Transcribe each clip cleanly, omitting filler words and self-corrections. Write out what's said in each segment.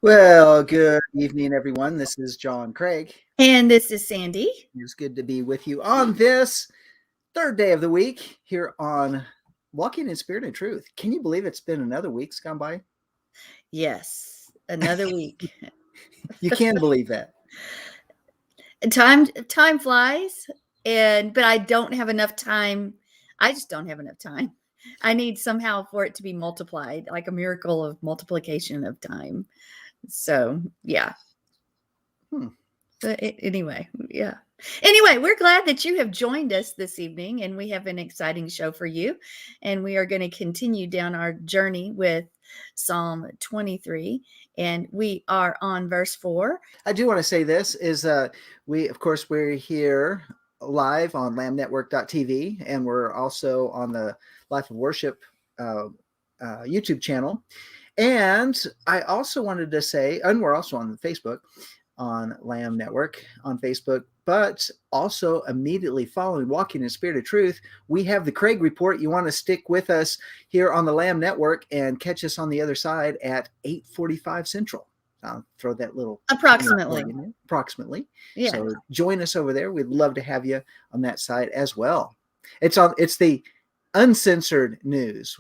Well, good evening, everyone. This is John Craig. And this is Sandy. It's good to be with you on this third day of the week here on Walking in Spirit and Truth. Can you believe it's been another week's gone by? Yes, another week. You can believe that. Time flies, but I don't have enough time. I just don't have enough time. I need somehow for it to be multiplied, like a miracle of multiplication of time. So, yeah. Hmm. Anyway, yeah. Anyway, we're glad that you have joined us this evening, and we have an exciting show for you. And we are going to continue down our journey with Psalm 23, and we are on verse 4. I do want to say this is we're here live on lambnetwork.tv, and we're also on the Life of Worship YouTube channel. And I also wanted to say, and we're also on Facebook, on Lamb Network on Facebook, but also immediately following Walking in Spirit of Truth, we have the Craig Report. You want to stick with us here on the Lamb Network and catch us on the other side at 8:45 Central. I'll throw that little Approximately. Approximately. Yeah. So join us over there. We'd love to have you on that side as well. It's the uncensored news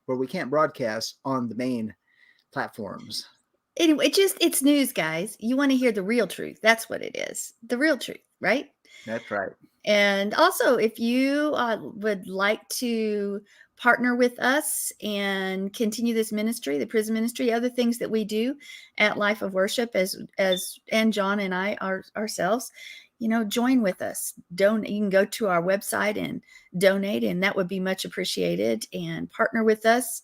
where we can't broadcast on the main platforms. Anyway, it's news, guys. You want to hear the real truth. That's what it is. The real truth, right? That's right. And also, if you would like to partner with us and continue this ministry, the prison ministry, other things that we do at Life of Worship, and John and I ourselves, join with us. You can go to our website and donate, and that would be much appreciated. And partner with us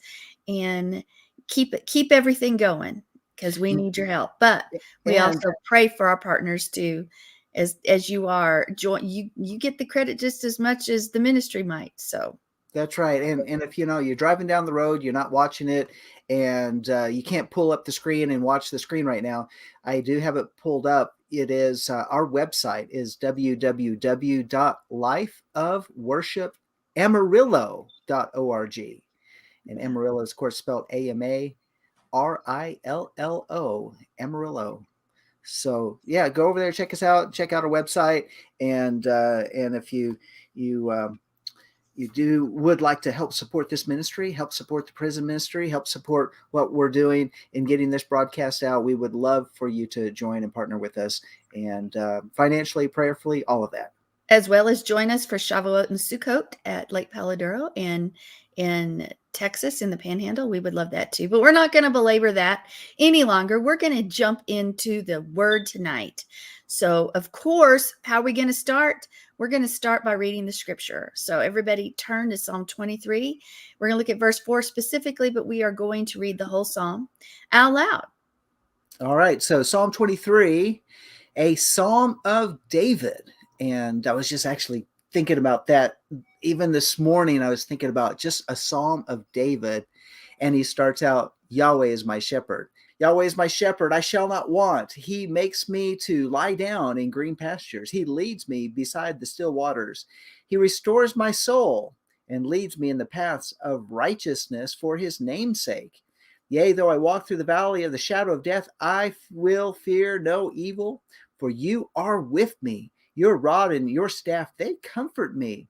and keep everything going, because we need your help. But we also pray for our partners too. As you are you get the credit just as much as the ministry might. So that's right. And if you're driving down the road, you're not watching it, and you can't pull up the screen and watch the screen right now, I do have it pulled up. It is our website is www.lifeofworshipamarillo.org, and Amarillo is of course spelled Amarillo, Amarillo. So yeah, go over there, check us out, check out our website, and if you would like to help support this ministry, help support the prison ministry, help support what we're doing in getting this broadcast out, we would love for you to join and partner with us, and financially, prayerfully, all of that. As well as join us for Shavuot and Sukkot at Lake Paladuro and in Texas in the Panhandle. We would love that too. But we're not going to belabor that any longer. We're going to jump into the word tonight. So, of course, how are we going to start? We're going to start by reading the scripture. So everybody turn to Psalm 23. We're going to look at verse 4 specifically, but we are going to read the whole psalm out loud. All right. So Psalm 23, a psalm of David. And I was just actually thinking about that. Even this morning, I was thinking about just a psalm of David. And he starts out, Yahweh is my shepherd. Yahweh is my shepherd, I shall not want. He makes me to lie down in green pastures. He leads me beside the still waters. He restores my soul and leads me in the paths of righteousness for his name's sake. Yea, though I walk through the valley of the shadow of death, I will fear no evil, for you are with me. Your rod and your staff, they comfort me.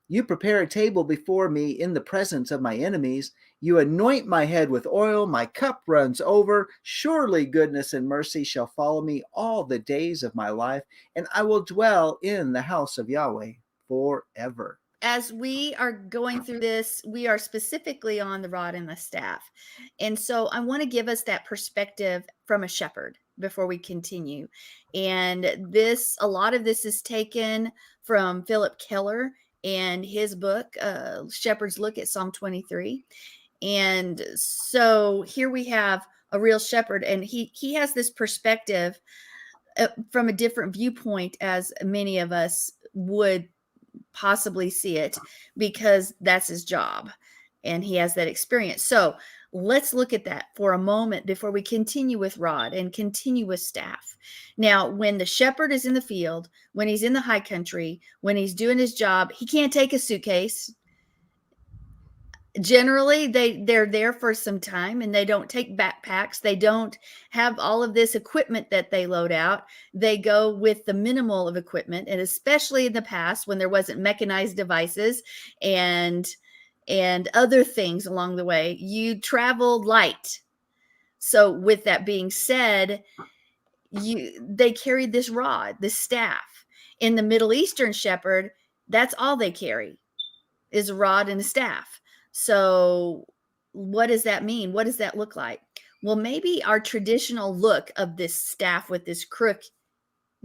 You prepare a table before me in the presence of my enemies. You anoint my head with oil. My cup runs over. Surely goodness and mercy shall follow me all the days of my life, and I will dwell in the house of Yahweh forever. As we are going through this, we are specifically on the rod and the staff. And so I want to give us that perspective from a shepherd before we continue. And a lot of this is taken from Philip Keller and his book, Shepherd's Look at Psalm 23. And so here we have a real shepherd, and he has this perspective from a different viewpoint as many of us would possibly see it, because that's his job and he has that experience. So let's look at that for a moment before we continue with rod and continue with staff. Now, when the shepherd is in the field, when he's in the high country, when he's doing his job, he can't take a suitcase. Generally, they're there for some time, and they don't take backpacks. They don't have all of this equipment that they load out. They go with the minimal of equipment, and especially in the past when there wasn't mechanized devices and other things along the way, you traveled light. So with that being said, they carried this rod, this staff. In the Middle Eastern shepherd, that's all they carry is a rod and a staff. So what does that mean? What does that look like? Well, maybe our traditional look of this staff with this crook,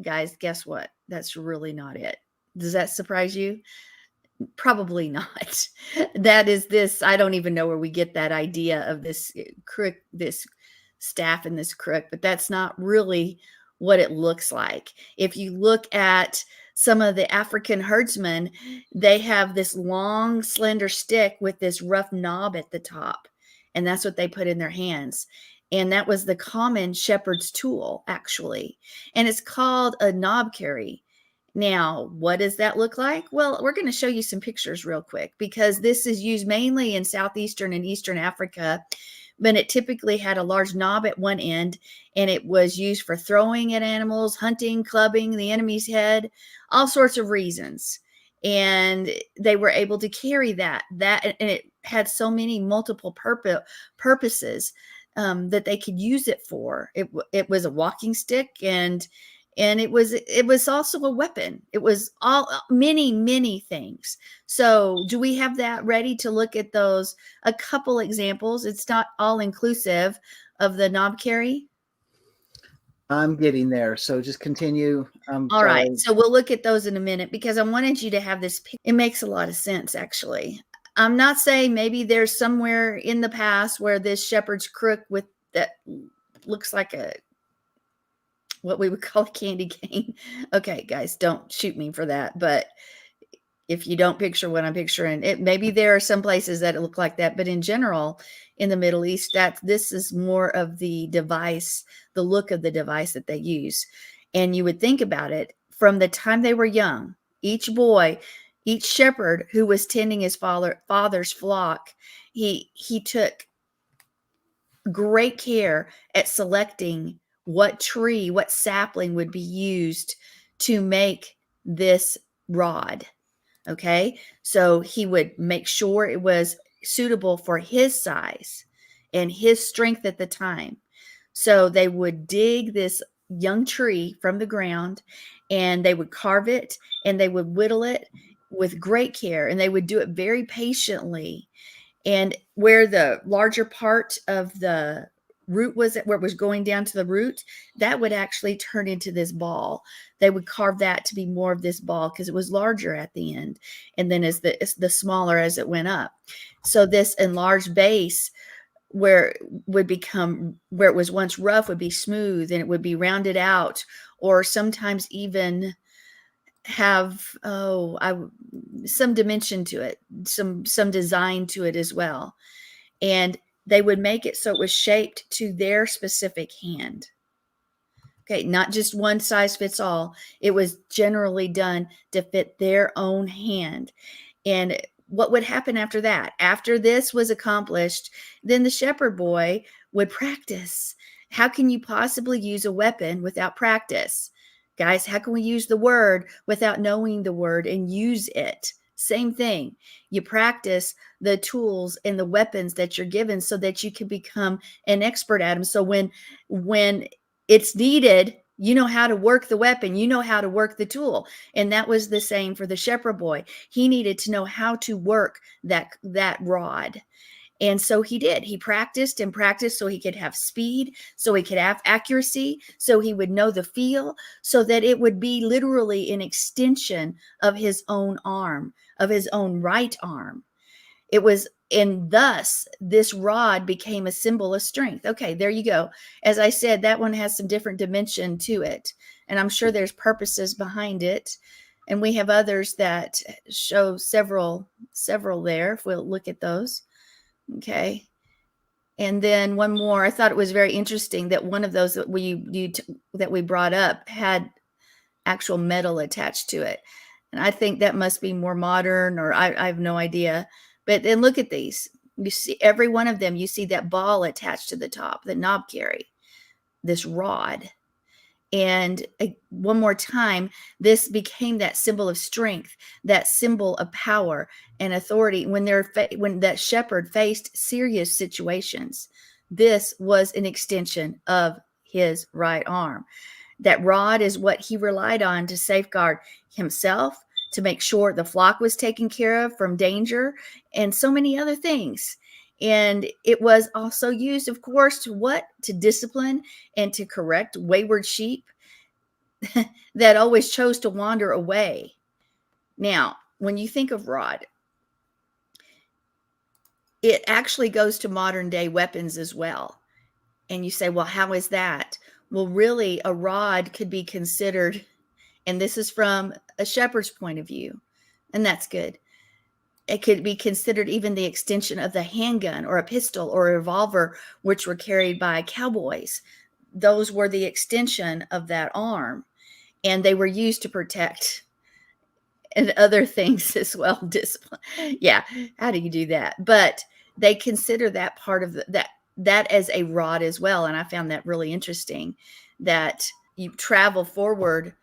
guys, guess what? That's really not it. Does that surprise you? Probably not. That is this, I don't even know where we get that idea of this crook, this staff and this crook, but that's not really what it looks like. If you look at some of the African herdsmen, they have this long, slender stick with this rough knob at the top, and that's what they put in their hands. And that was the common shepherd's tool, actually. And it's called a knob carry. Now, what does that look like? Well, we're going to show you some pictures real quick because this is used mainly in Southeastern and Eastern Africa, but it typically had a large knob at one end, and it was used for throwing at animals, hunting, clubbing the enemy's head, all sorts of reasons. And they were able to carry that, and it had so many multiple purposes that they could use it for. It was a walking stick, and it was also a weapon. It was all many things. So do we have that ready to look at those? A couple examples. It's not all inclusive of the knob carry. I'm getting there. So just continue. All right. So we'll look at those in a minute because I wanted you to have this. It makes a lot of sense, actually. I'm not saying maybe there's somewhere in the past where this shepherd's crook with that looks like what we would call a candy cane. Okay, guys, don't shoot me for that. But if you don't picture what I'm picturing, maybe there are some places that look like that. But in general, in the Middle East, this is more of the device, the look of the device that they use. And you would think about it from the time they were young, each boy, each shepherd who was tending his father's flock, he took great care at selecting what tree, what sapling would be used to make this rod. Okay. So he would make sure it was suitable for his size and his strength at the time. So they would dig this young tree from the ground, and they would carve it, and they would whittle it with great care, and they would do it very patiently. And where the larger part of the root was, where it was going down to the root, that would actually turn into this ball. They would carve that to be more of this ball because it was larger at the end, and then as the smaller as it went up. So this enlarged base where it was once rough would be smooth, and it would be rounded out, or sometimes even have some dimension to it, some design to it as well. And they would make it so it was shaped to their specific hand. Okay, not just one size fits all. It was generally done to fit their own hand. And what would happen after that? After this was accomplished, then the shepherd boy would practice. How can you possibly use a weapon without practice? Guys, how can we use the word without knowing the word and use it? Same thing. You practice the tools and the weapons that you're given so that you can become an expert at them. So when it's needed, you know how to work the weapon, you know how to work the tool. And that was the same for the shepherd boy. He needed to know how to work that rod. And so he did. He practiced and practiced so he could have speed, so he could have accuracy, so he would know the feel, so that it would be literally an extension of his own arm, of his own right arm. It was, and thus this rod became a symbol of strength. Okay, there you go. As I said, that one has some different dimension to it, and I'm sure there's purposes behind it. And we have others that show several there, if we'll look at those. Okay. And then one more, I thought it was very interesting that one of those that we brought up had actual metal attached to it. And I think that must be more modern, or I have no idea. But then look at these. You see every one of them, you see that ball attached to the top, the knobkerrie, this rod. And one more time, this became that symbol of strength, that symbol of power and authority. When that shepherd faced serious situations, this was an extension of his right arm. That rod is what he relied on to safeguard himself, to make sure the flock was taken care of from danger, and so many other things. And it was also used, of course, to discipline and to correct wayward sheep that always chose to wander away. Now, when you think of rod, it actually goes to modern day weapons as well. And you say, well, how is that? Well, really, a rod could be considered, and this is from a shepherd's point of view, and that's good. It could be considered even the extension of the handgun or a pistol or a revolver, which were carried by cowboys. Those were the extension of that arm, and they were used to protect and other things as well. Discipline. Yeah. How do you do that? But they consider that part of that as a rod as well. And I found that really interesting, that you travel forward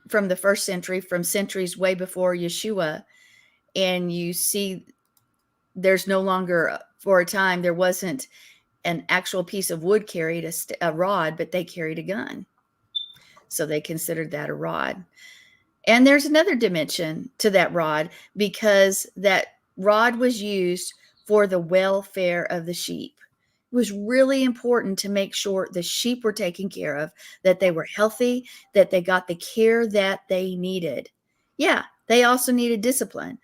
from the first century, from centuries way before Yeshua, and you see there's no longer, for a time, there wasn't an actual piece of wood carried a rod, but they carried a gun. So they considered that a rod. And there's another dimension to that rod, because that rod was used for the welfare of the sheep. It was really important to make sure the sheep were taken care of, that they were healthy, that they got the care that they needed. Yeah, they also needed discipline,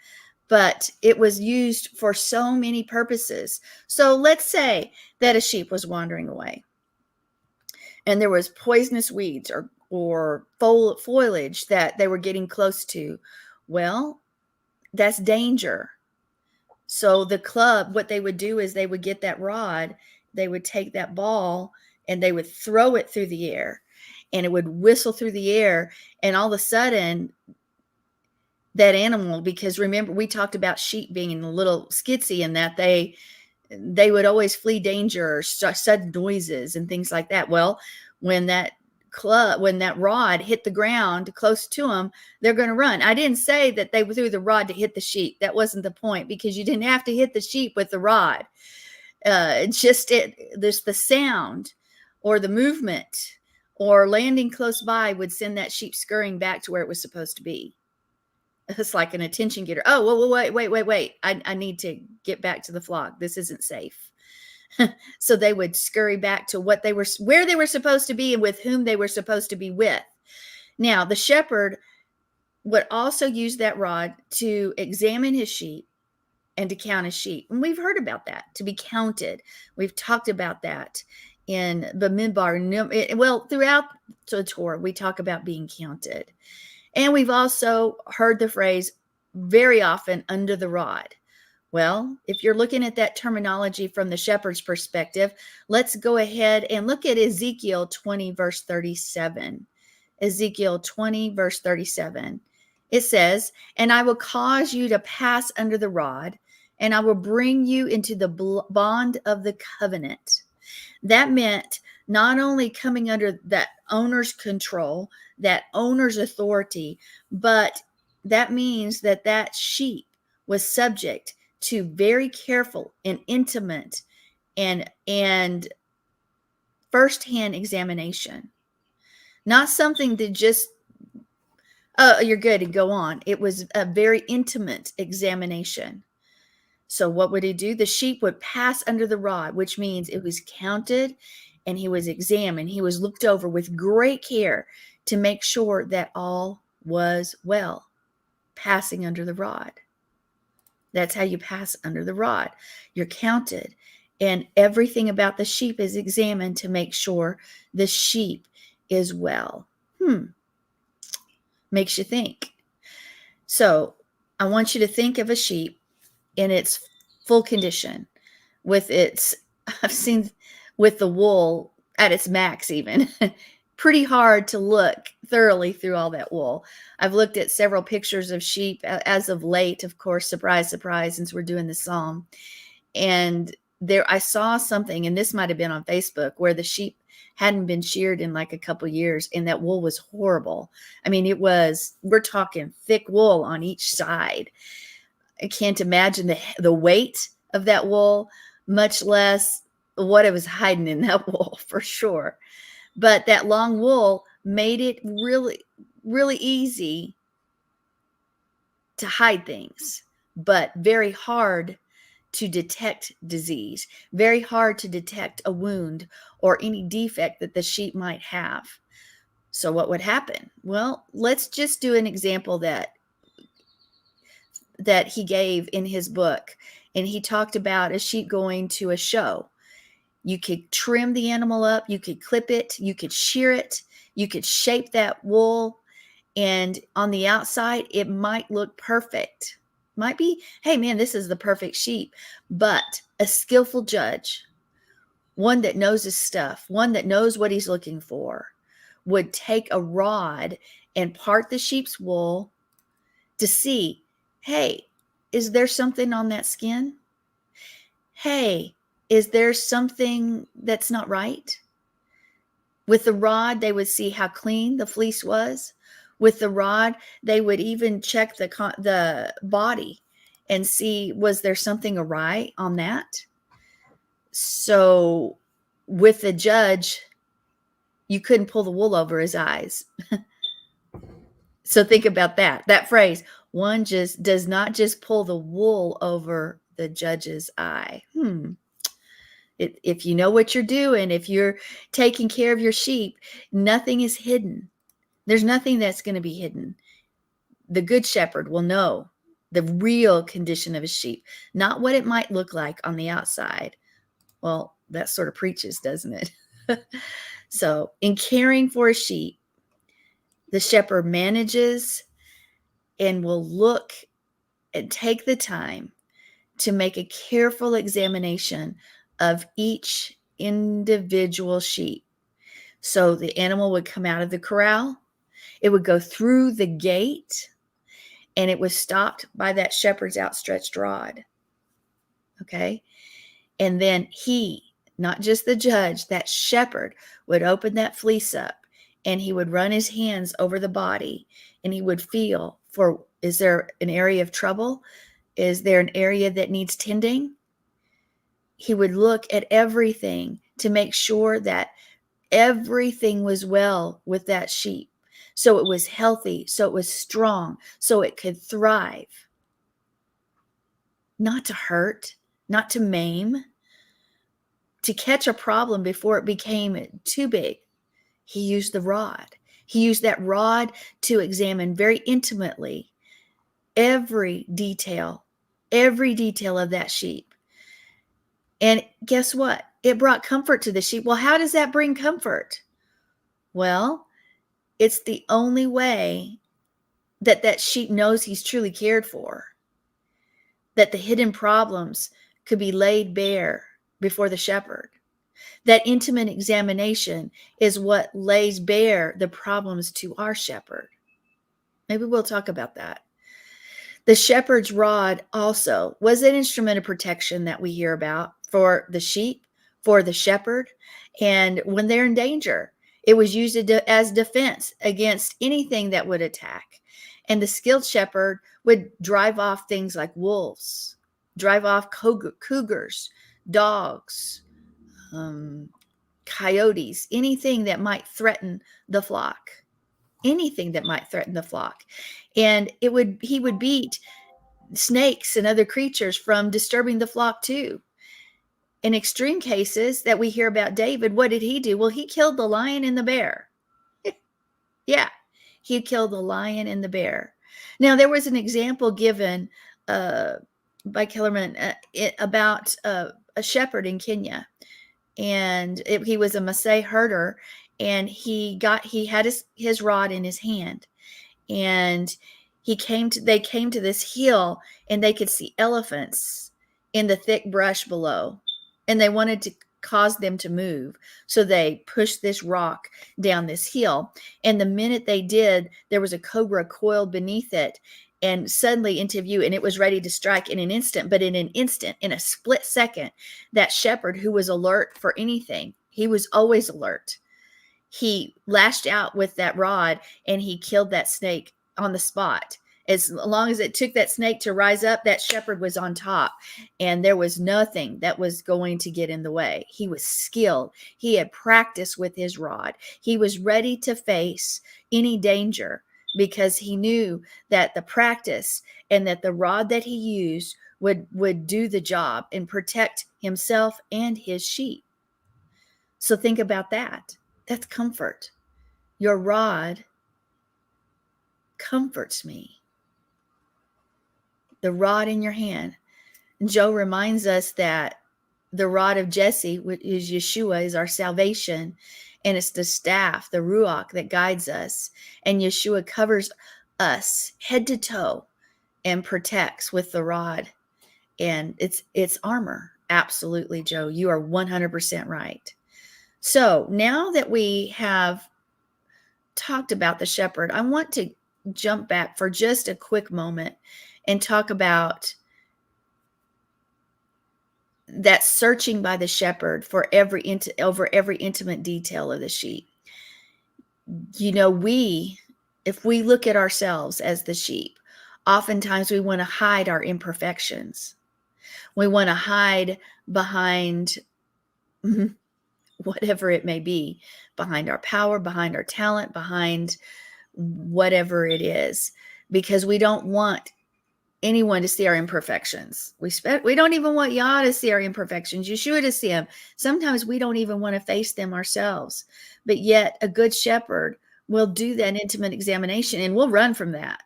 but it was used for so many purposes. So let's say that a sheep was wandering away and there was poisonous weeds or foliage that they were getting close to. Well, that's danger. So the club, what they would do is they would get that rod, they would take that ball, and they would throw it through the air, and it would whistle through the air. And all of a sudden, that animal, because remember, we talked about sheep being a little skitsy, and that they would always flee danger or sudden noises and things like that. Well, when that rod hit the ground close to them, they're going to run. I didn't say that they threw the rod to hit the sheep. That wasn't the point, because you didn't have to hit the sheep with the rod. There's the sound or the movement or landing close by would send that sheep scurrying back to where it was supposed to be. It's like an attention getter. Oh, well, wait. I need to get back to the flock. This isn't safe. So they would scurry back to where they were supposed to be and with whom they were supposed to be with. Now, the shepherd would also use that rod to examine his sheep and to count his sheep. And we've heard about that, to be counted. We've talked about that in the Midbar. Well, throughout the Torah, we talk about being counted. And we've also heard the phrase very often, under the rod. Well, if you're looking at that terminology from the shepherd's perspective, let's go ahead and look at Ezekiel 20, verse 37. Ezekiel 20, verse 37. It says, "And I will cause you to pass under the rod, and I will bring you into the bond of the covenant." That meant not only coming under that owner's control, that owner's authority, but that means that sheep was subject to very careful and intimate and firsthand examination. Not something that just, oh, you're good and go on. It was a very intimate examination. So what would he do? The sheep would pass under the rod, which means it was counted and he was examined. He was looked over with great care to make sure that all was well. Passing under the rod. That's how you pass under the rod. You're counted, and everything about the sheep is examined to make sure the sheep is well. Makes you think. So I want you to think of a sheep in its full condition, I've seen with the wool at its max even. Pretty hard to look thoroughly through all that wool. I've looked at several pictures of sheep as of late, of course, surprise, surprise, since we're doing the psalm. And there, I saw something, and this might have been on Facebook, where the sheep hadn't been sheared in like a couple years, and that wool was horrible. I mean, we're talking thick wool on each side. I can't imagine the weight of that wool, much less what it was hiding in that wool, for sure. But that long wool made it really, really easy to hide things, but very hard to detect disease, very hard to detect a wound or any defect that the sheep might have. So what would happen? Well, let's just do an example that he gave in his book. And he talked about a sheep going to a show. You could trim the animal up, you could clip it, you could shear it, you could shape that wool, and on the outside it might look perfect. Might be, hey man, this is the perfect sheep. But a skillful judge, one that knows his stuff, one that knows what he's looking for, would take a rod and part the sheep's wool to see, hey, is there something on that skin? Hey, is there something that's not right? With the rod, they would see how clean the fleece was. With the rod, they would even check the body and see, was there something awry on that? So with the judge, you couldn't pull the wool over his eyes. So think about that phrase, one just does not just pull the wool over the judge's eye. If you know what you're doing, if you're taking care of your sheep, nothing is hidden. There's nothing that's going to be hidden. The good shepherd will know the real condition of his sheep, not what it might look like on the outside. Well, that sort of preaches, doesn't it? So in caring for a sheep, the shepherd manages and will look and take the time to make a careful examination of each individual sheep. So the animal would come out of the corral, it would go through the gate, and it was stopped by that shepherd's outstretched rod. Okay. And then he, not just the judge, that shepherd would open that fleece up, and he would run his hands over the body, and he would feel for, is there an area of trouble? Is there an area that needs tending? He would look at everything to make sure that everything was well with that sheep. So it was healthy, so it was strong, so it could thrive. Not to hurt, not to maim, to catch a problem before it became too big. He used the rod. He used that rod to examine very intimately every detail of that sheep. And guess what? It brought comfort to the sheep. Well, how does that bring comfort? Well, it's the only way that sheep knows he's truly cared for, that the hidden problems could be laid bare before the shepherd. That intimate examination is what lays bare the problems to our shepherd. Maybe we'll talk about that. The shepherd's rod also was an instrument of protection that we hear about for the sheep, for the shepherd, and when they're in danger, it was used as defense against anything that would attack. And the skilled shepherd would drive off things like wolves, drive off cougars, dogs, coyotes, anything that might threaten the flock. Anything that might threaten the flock. And he would beat snakes and other creatures from disturbing the flock too. In extreme cases that we hear about David, what did he do? Well, he killed the lion and the bear. Yeah, he killed the lion and the bear. Now, there was an example given by Kellerman about a shepherd in Kenya. And he was a Maasai herder, and he had his rod in his hand, and they came to this hill, and they could see elephants in the thick brush below, and they wanted to cause them to move. So they pushed this rock down this hill, and the minute they did, there was a cobra coiled beneath it, and suddenly into view, and it was ready to strike in an instant. But in an instant, in a split second, that shepherd who was alert for anything, he was always alert. He lashed out with that rod and he killed that snake on the spot. As long as it took that snake to rise up, that shepherd was on top, and there was nothing that was going to get in the way. He was skilled. He had practiced with his rod. He was ready to face any danger because he knew that the practice and that the rod that he used would do the job and protect himself and his sheep. So think about that. That's comfort. Your rod comforts me. The rod in your hand. Joe reminds us that the rod of Jesse, which is Yeshua, is our salvation. And it's the staff, the ruach, that guides us. And Yeshua covers us head to toe and protects with the rod. And it's armor. Absolutely, Joe. You are 100% right. So now that we have talked about the shepherd, I want to jump back for just a quick moment and talk about that searching by the shepherd for over every intimate detail of the sheep. You know, if we look at ourselves as the sheep, oftentimes we want to hide our imperfections. We want to hide behind whatever it may be, behind our power, behind our talent, behind whatever it is, because we don't want anyone to see our imperfections. We don't even want Yah to see our imperfections, Yeshua to see them. Sometimes we don't even want to face them ourselves. But yet a good shepherd will do that intimate examination, and we'll run from that.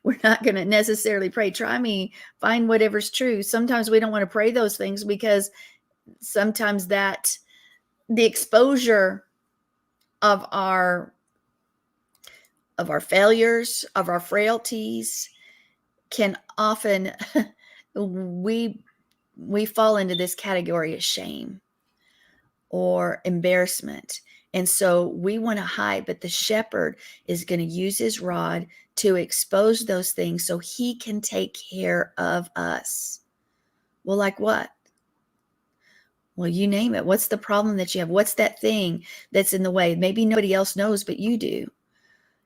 We're not going to necessarily pray, try me, find whatever's true. Sometimes we don't want to pray those things because sometimes that the exposure of our failures, of our frailties, can often we fall into this category of shame or embarrassment. And so we want to hide, but the shepherd is going to use his rod to expose those things so he can take care of us. Well, like what? Well, you name it. What's the problem that you have? What's that thing that's in the way? Maybe nobody else knows, but you do.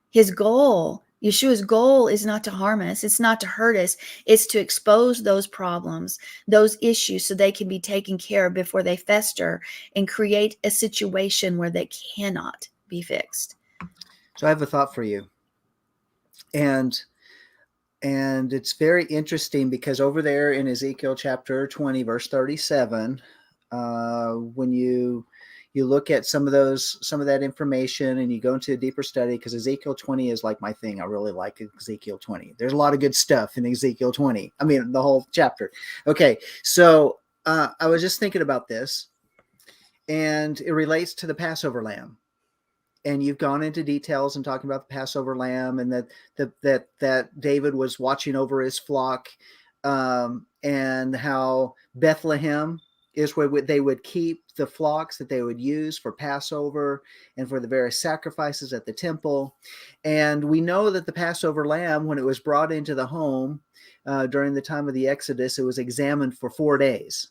His goal, Yeshua's goal, is not to harm us. It's not to hurt us. It's to expose those problems, those issues, so they can be taken care of before they fester and create a situation where they cannot be fixed. So I have a thought for you. And it's very interesting because over there in Ezekiel chapter 20, verse 37, when you look at some of that information and you go into a deeper study, because Ezekiel 20 is like my thing. I really like Ezekiel 20. There's a lot of good stuff in Ezekiel 20. I mean, the whole chapter. Okay. So I was just thinking about this, and it relates to the Passover Lamb. And you've gone into details and talking about the Passover Lamb, and that David was watching over his flock, and how Bethlehem is where they would keep the flocks that they would use for Passover and for the various sacrifices at the temple. And we know that the Passover lamb, when it was brought into the home during the time of the Exodus, it was examined for 4 days,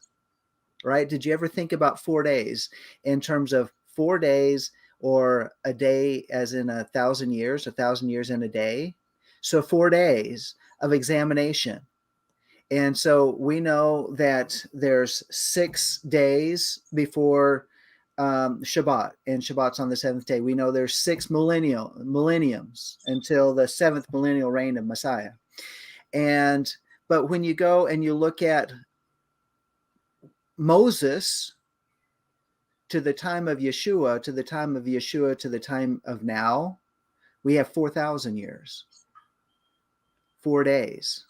right? Did you ever think about 4 days in terms of 4 days, or a day as in 1,000 years, 1,000 years in a day? So 4 days of examination. And so we know that there's 6 days before Shabbat, and Shabbat's on the 7th day. We know there's 6 millenniums until the 7th millennial reign of Messiah. But when you go and you look at Moses to the time of Yeshua, to the time of Yeshua, to the time of now, we have 4,000 years. 4 days.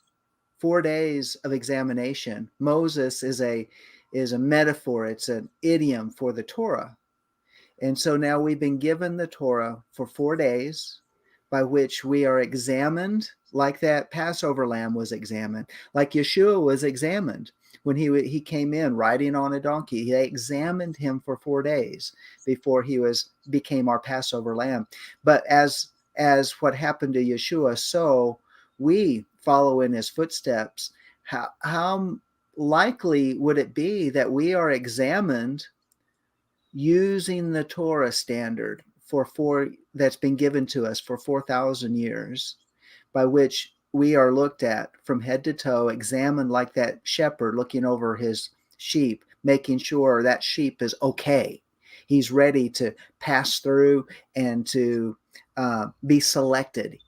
4 days of examination. Moses is a metaphor. It's an idiom for the Torah. And so now we've been given the Torah for 4 days, by which we are examined like that Passover lamb was examined, like Yeshua was examined when he came in riding on a donkey. They examined him for 4 days before he became our Passover lamb. But as as what happened to Yeshua, so we follow in his footsteps. How likely would it be that we are examined using the Torah standard that's been given to us for 4,000 years, by which we are looked at from head to toe, examined like that shepherd looking over his sheep, making sure that sheep is okay. He's ready to pass through and to be selected.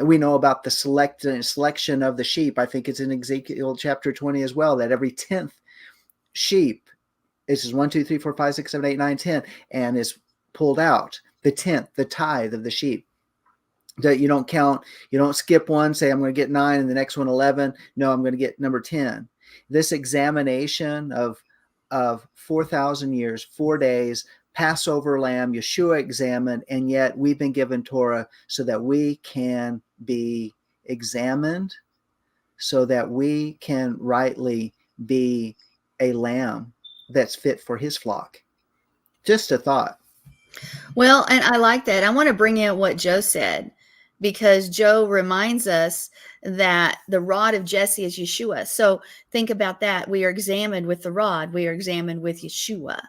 We know about the selection of the sheep. I think it's in Ezekiel chapter 20 as well, that every 10th sheep, this is 1, 2, 3, 4, 5, 6, 7, 8, 9, 10, and is pulled out. The 10th, the tithe of the sheep. That you don't count, you don't skip one, say I'm going to get 9 and the next one 11. No, I'm going to get number 10. This examination of 4,000 years, 4 days, Passover Lamb, Yeshua examined, and yet we've been given Torah so that we can be examined, so that we can rightly be a lamb that's fit for his flock. Just a thought. Well, and I like that. I want to bring in what Joe said, because Joe reminds us that the rod of Jesse is Yeshua. So think about that. We are examined with the rod. We are examined with Yeshua,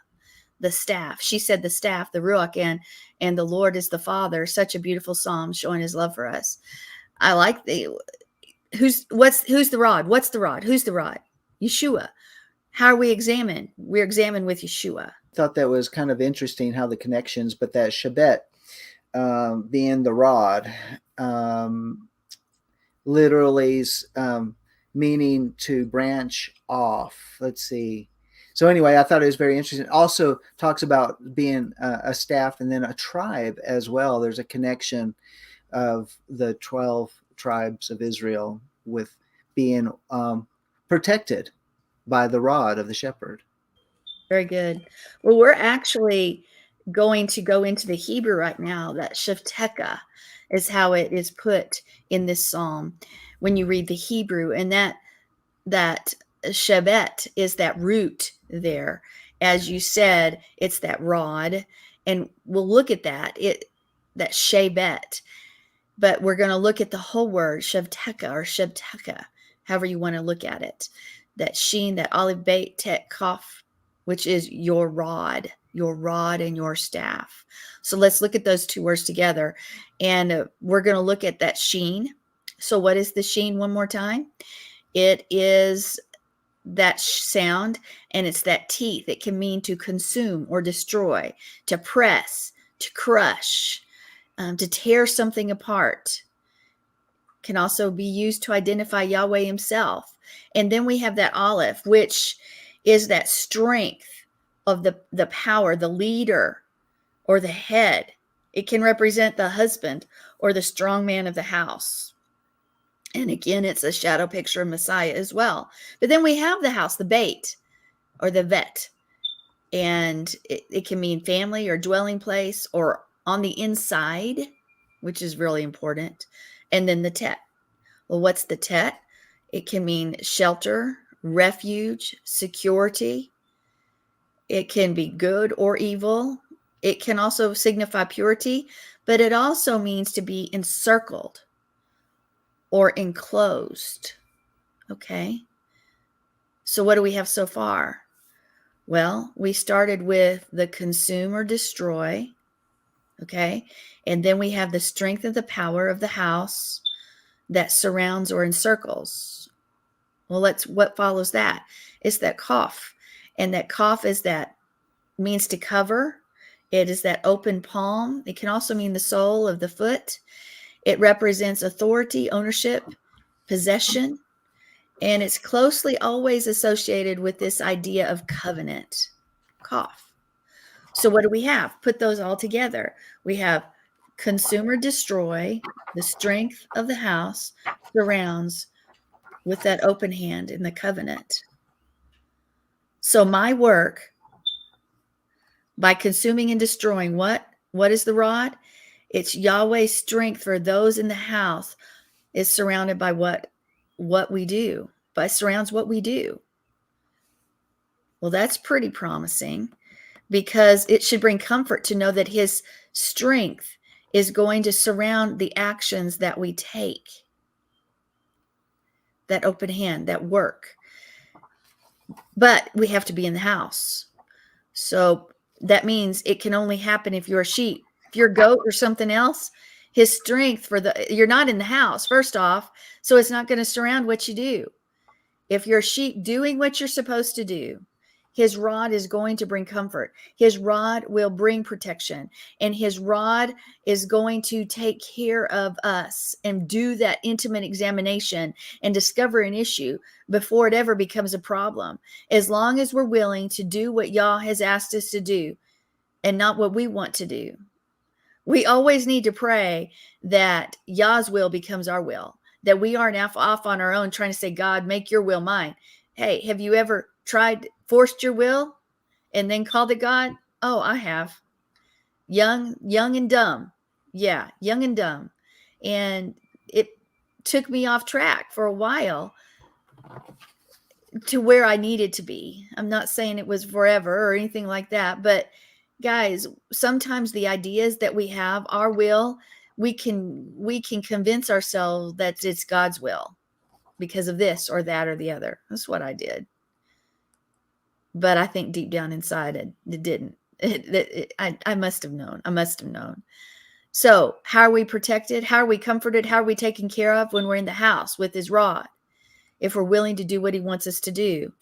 the staff. She said the staff, the ruach, and the Lord is the Father. Such a beautiful psalm showing his love for us. I like who's the rod? What's the rod? Who's the rod? Yeshua. How are we examined? We're examined with Yeshua. Thought that was kind of interesting how the connections, but that Shabbat being the rod, literally meaning to branch off. Let's see. So anyway, I thought it was very interesting. Also talks about being a staff and then a tribe as well. There's a connection of the 12 tribes of Israel with being protected by the rod of the shepherd. Very good. Well, we're actually going to go into the Hebrew right now. That Shavteka is how it is put in this psalm when you read the Hebrew, and that Shevet is that root there. As you said, it's that rod, and we'll look at that Shebet, but we're going to look at the whole word Shavteka or Shavteka, however you want to look at it. That Sheen, that Aleph Beit Tet Kaf, which is your rod and your staff. So let's look at those two words together. And we're going to look at that sheen. So what is the sheen one more time? It is that sound, and it's that teeth. It can mean to consume or destroy, to press, to crush, to tear something apart. Can also be used to identify Yahweh himself. And then we have that Aleph, which is that strength of the power, the leader or the head. It can represent the husband or the strong man of the house. And again, it's a shadow picture of Messiah as well. But then we have the house, the bait or the vet. And it can mean family or dwelling place or on the inside, which is really important. And then the tet. Well, what's the tet? It can mean shelter, refuge, security. It can be good or evil. It can also signify purity, but it also means to be encircled or enclosed. Okay. So what do we have so far? Well, we started with the consume or destroy. Okay. And then we have the strength of the power of the house that surrounds or encircles. Well, what follows that? It's that cough. And that cough is that means to cover. It is that open palm. It can also mean the sole of the foot. It represents authority, ownership, possession. And it's closely always associated with this idea of covenant. Cough. So what do we have? Put those all together. We have consumer destroy, the strength of the house surrounds with that open hand in the covenant. So my work by consuming and destroying, what is the rod? It's Yahweh's strength for those in the house is surrounded by what we do, by surrounds what we do. Well, that's pretty promising, because it should bring comfort to know that his strength is going to surround the actions that we take, that open hand, that work. But we have to be in the house. So that means it can only happen if you're a sheep. If you're a goat or something else, his strength you're not in the house, first off, so it's not going to surround what you do. If you're a sheep doing what you're supposed to do, his rod is going to bring comfort. His rod will bring protection, and his rod is going to take care of us and do that intimate examination and discover an issue before it ever becomes a problem. As long as we're willing to do what Yah has asked us to do and not what we want to do. We always need to pray that Yah's will becomes our will, that we aren't off on our own trying to say, God, make your will mine. Hey, have you ever forced your will and then called it God? Oh, I have. Young and dumb. Yeah, young and dumb. And it took me off track for a while to where I needed to be. I'm not saying it was forever or anything like that, but guys, sometimes the ideas that we have, our will, we can convince ourselves that it's God's will because of this or that or the other. That's what I did. But I think deep down inside it didn't. I must have known. I must have known. So how are we protected? How are we comforted? How are we taken care of when we're in the house with his rod? If we're willing to do what he wants us to do.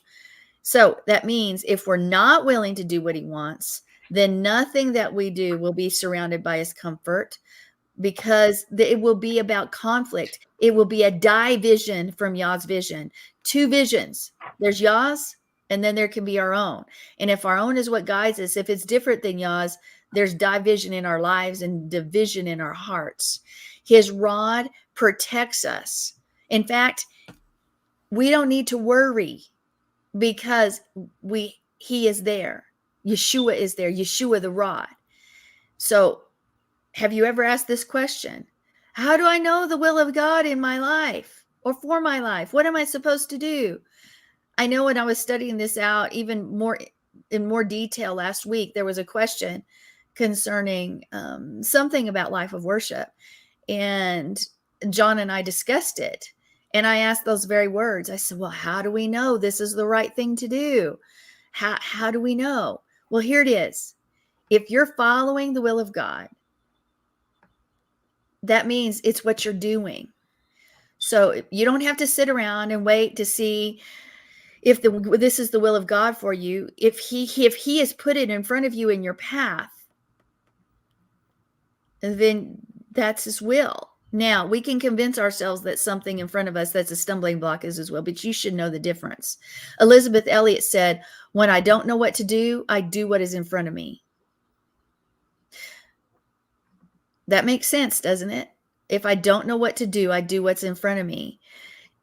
So that means if we're not willing to do what he wants, then nothing that we do will be surrounded by his comfort, because it will be about conflict. It will be a division from Yah's vision. Two visions. There's Yah's, and then there can be our own. And if our own is what guides us, if it's different than Yah's, there's division in our lives and division in our hearts. His rod protects us. In fact, we don't need to worry because he is there. Yeshua is there. Yeshua the rod. So have you ever asked this question? How do I know the will of God in my life or for my life? What am I supposed to do? I know when I was studying this out even more in more detail last week, there was a question concerning something about life of worship. And John and I discussed it. And I asked those very words. I said, well, how do we know this is the right thing to do? How do we know? Well, here it is. If you're following the will of God, that means it's what you're doing. So you don't have to sit around and wait to see if this is the will of God for you. If he has put it in front of you in your path, then that's his will. Now, we can convince ourselves that something in front of us that's a stumbling block is his will, but you should know the difference. Elizabeth Elliot said, when I don't know what to do, I do what is in front of me. That makes sense, doesn't it? If I don't know what to do, I do what's in front of me.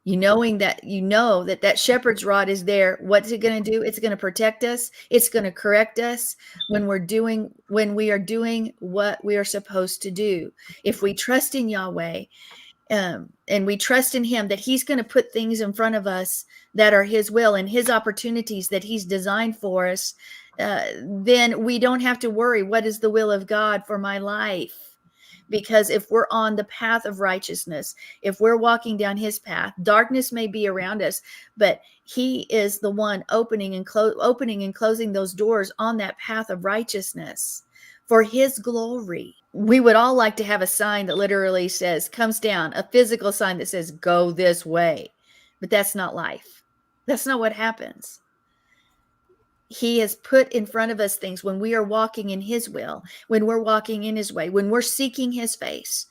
Knowing that that shepherd's rod is there. What's it going to do? It's going to protect us. It's going to correct us when we are doing what we are supposed to do. If we trust in Yahweh, and we trust in him that he's going to put things in front of us that are his will and his opportunities that he's designed for us, then we don't have to worry, what is the will of God for my life? Because if we're on the path of righteousness, if we're walking down his path, darkness may be around us, but he is the one opening and closing those doors on that path of righteousness for his glory. We would all like to have a sign that literally says, comes down, a physical sign that says, go this way. But that's not life. That's not what happens. He has put in front of us things when we are walking in his will, when we're walking in his way, when we're seeking his face.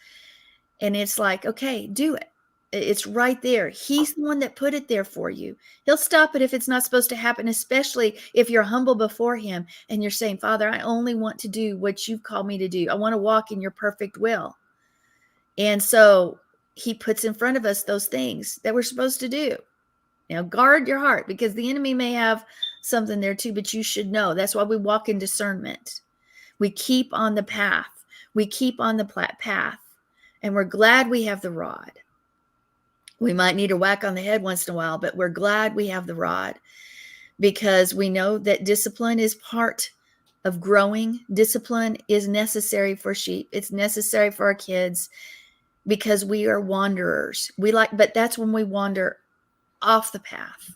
And it's like, okay, do it. It's right there. He's the one that put it there for you. He'll stop it if it's not supposed to happen, especially if you're humble before him and you're saying, Father, I only want to do what you've called me to do. I want to walk in your perfect will. And so he puts in front of us those things that we're supposed to do. Now, guard your heart, because the enemy may have something there too, but you should know. That's why we walk in discernment. We keep on the path. We keep on the path. And we're glad we have the rod. We might need a whack on the head once in a while, but we're glad we have the rod, because we know that discipline is part of growing. Discipline is necessary for sheep. It's necessary for our kids because we are wanderers. But that's when we wander off the path.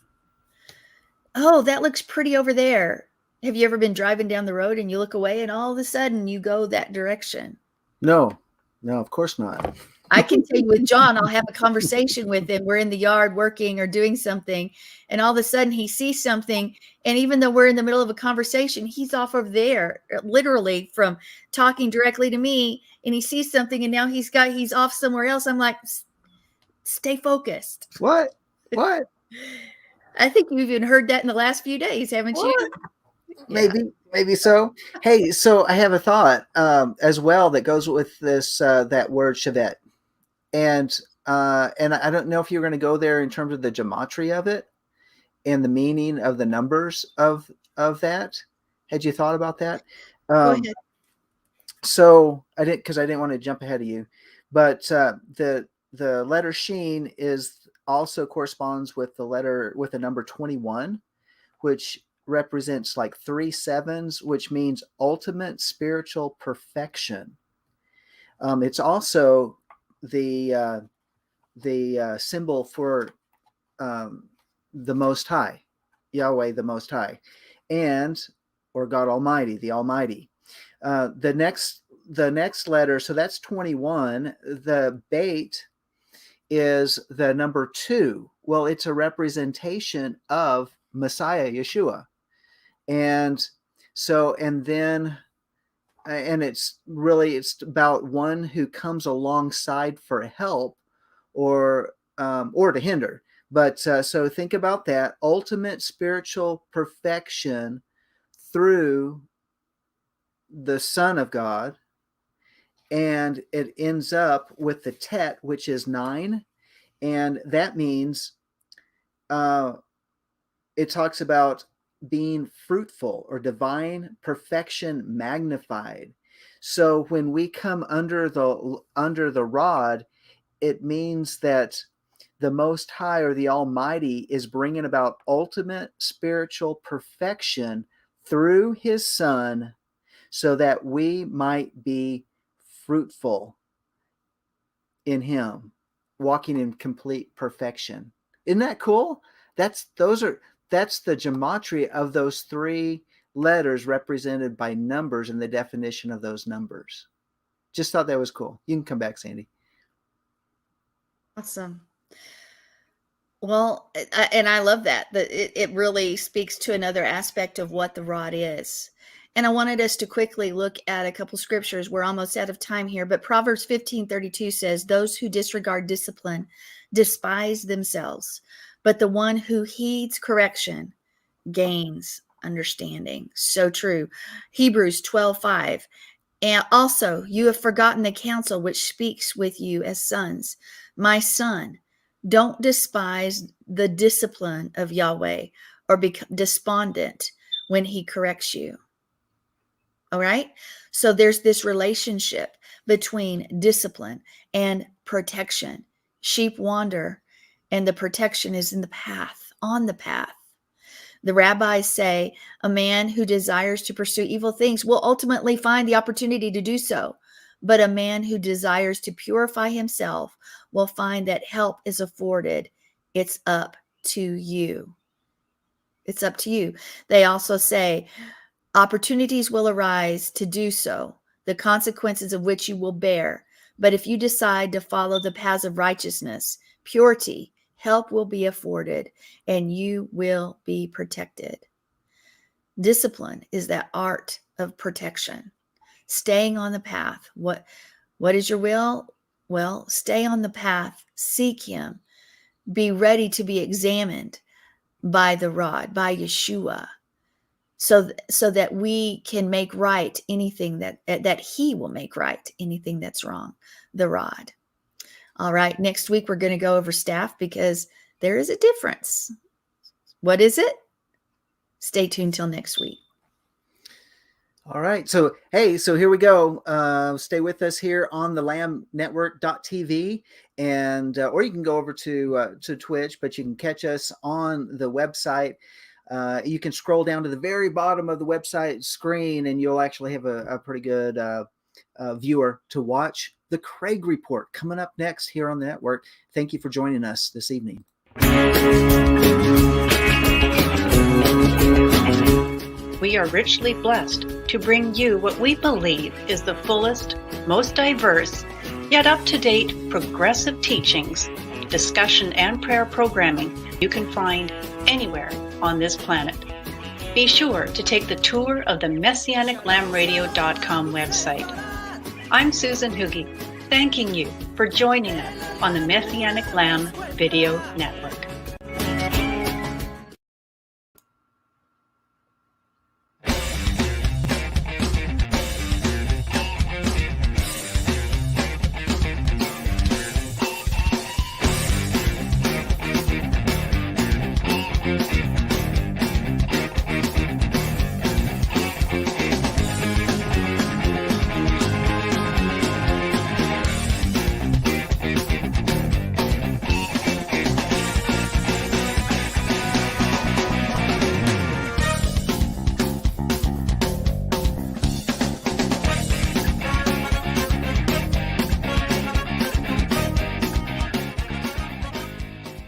Oh, that looks pretty over there. Have you ever been driving down the road and you look away and all of a sudden you go that direction? No, of course not. I can tell you with John, I'll have a conversation with him. We're in the yard working or doing something, and all of a sudden he sees something. And even though we're in the middle of a conversation, he's off over there, literally from talking directly to me, and he sees something and now he's off somewhere else. I'm like, stay focused. What? I think you've even heard that in the last few days, haven't you? Maybe so. Hey, so I have a thought as well that goes with this, that word Shevet. And I don't know if you're going to go there in terms of the gematria of it and the meaning of the numbers of that. Had you thought about that? Go ahead. So I didn't want to jump ahead of you, but the letter Sheen also corresponds with the number 21, which represents like 3 sevens, which means ultimate spiritual perfection. It's also the symbol for the Most High, Yahweh, the Most High, or God Almighty, the Almighty. The next letter, so that's 21. The bait is the number 2. Well, it's a representation of Messiah, Yeshua, and it's about one who comes alongside for help or to hinder. But so think about that ultimate spiritual perfection through the Son of God, and it ends up with the Tet, which is 9, and that means it talks about being fruitful or divine perfection magnified. So when we come under the rod, it means that the Most High or the Almighty is bringing about ultimate spiritual perfection through His Son, so that we might be fruitful in Him, walking in complete perfection. Isn't that cool? That's the gematria of those 3 letters represented by numbers and the definition of those numbers. Just thought that was cool. You can come back, Sandy. Awesome. Well, and I love that it really speaks to another aspect of what the rod is. And I wanted us to quickly look at a couple scriptures. We're almost out of time here, but Proverbs 15:32 says, "Those who disregard discipline despise themselves, but the one who heeds correction gains understanding." So true. Hebrews 12:5. "And also you have forgotten the counsel which speaks with you as sons. My son, don't despise the discipline of Yahweh or become despondent when He corrects you." All right. So there's this relationship between discipline and protection. Sheep wander, and the protection is in the path, on the path. The rabbis say a man who desires to pursue evil things will ultimately find the opportunity to do so. But a man who desires to purify himself will find that help is afforded. It's up to you. It's up to you. They also say opportunities will arise to do so, the consequences of which you will bear. But if you decide to follow the paths of righteousness, purity, help will be afforded, and you will be protected. Discipline is that art of protection. Staying on the path. What is your will? Well, stay on the path. Seek Him. Be ready to be examined by the rod, by Yeshua, so that we can make right anything that He will make right anything that's wrong. The rod. All right. Next week, we're going to go over staff because there is a difference. What is it? Stay tuned till next week. All right. So, hey, here we go. Stay with us here on the lambnetwork.tv, and or you can go over to Twitch, but you can catch us on the website. You can scroll down to the very bottom of the website screen, and you'll actually have a pretty good viewer to watch the Craig Report coming up next here on the network. Thank you for joining us this evening. We are richly blessed to bring you what we believe is the fullest, most diverse, yet up-to-date progressive teachings, discussion, and prayer programming you can find anywhere on this planet. Be sure to take the tour of the MessianicLambRadio.com website. I'm Susan Hoogie, thanking you for joining us on the Messianic Lamb Video Network.